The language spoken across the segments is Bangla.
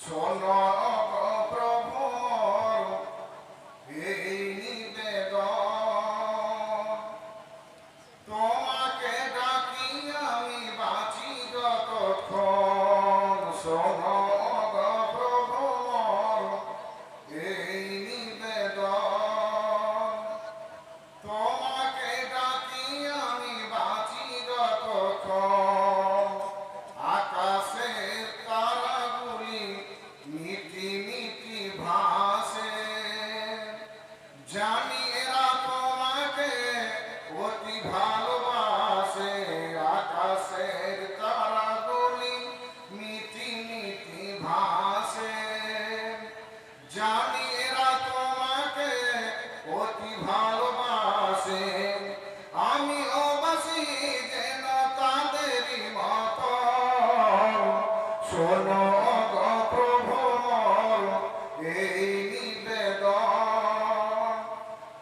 শোনো গো প্রভু মোর এই নিবেদন, তোমাকে ডাকি আমি বাঁচি যতক্ষণ। শোনো গো প্রভু মোর এই নিবেদন, তোমাকে ডাকি আমি বাঁচি যতক্ষণ। আকাশের তারাগুলি মিটি মিটি ভাসে, জানি এরা তোমাকে অতি ভালোবাসে। আকাশের তারাগুলি মিটি মিটি ভাসে, জানি এরা তোমাকে অতি ভালোবাসে। আমিও বাসি যেন তাদেরই মতো। শোনো গো প্রভু মোর এই নিবেদন,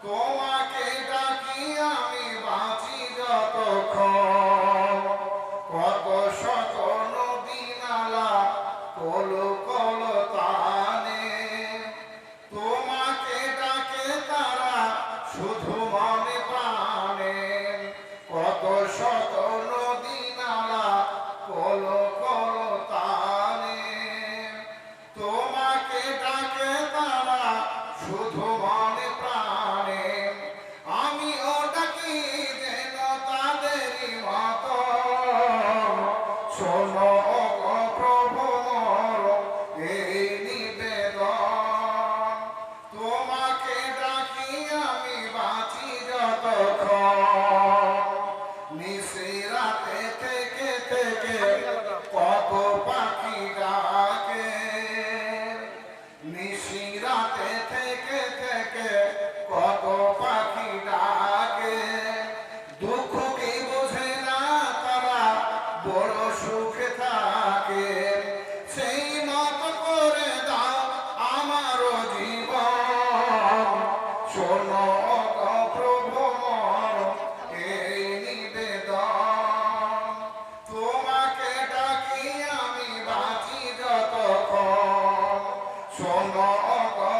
তোমাকে ডাকি আমি বাঁচি যতক্ষণ। কত শত নদী নালা কল কল তানে, তোমাকে ডাকে তারা শুধু মনে প্রাণে। কত শত নদী নালা কল কল তানে, তোমাকে ডাকে তারা শুধু মনে প্রাণে। আমিও ডাকি যেন তাদেরই মতো। শোনো গো প্রভু মোর এই নিবেদন, তোমাকে ডাকি আমি বাঁচি যতক্ষণ। নিশিরাতে থেকে থেকে কত পাখি ডাকে, নিশিরাতে থেকে থেকে কত পাখি ডাকে। দুঃখ কি বোঝে না তারা, বড় সুখে থাকে। সেই মতো করে দাও আমারও জীবন। শোনো গো প্রভু মোর এই নিবেদন, তোমাকে ডাকি আমি বাঁচি যতক্ষণ। শোনো গো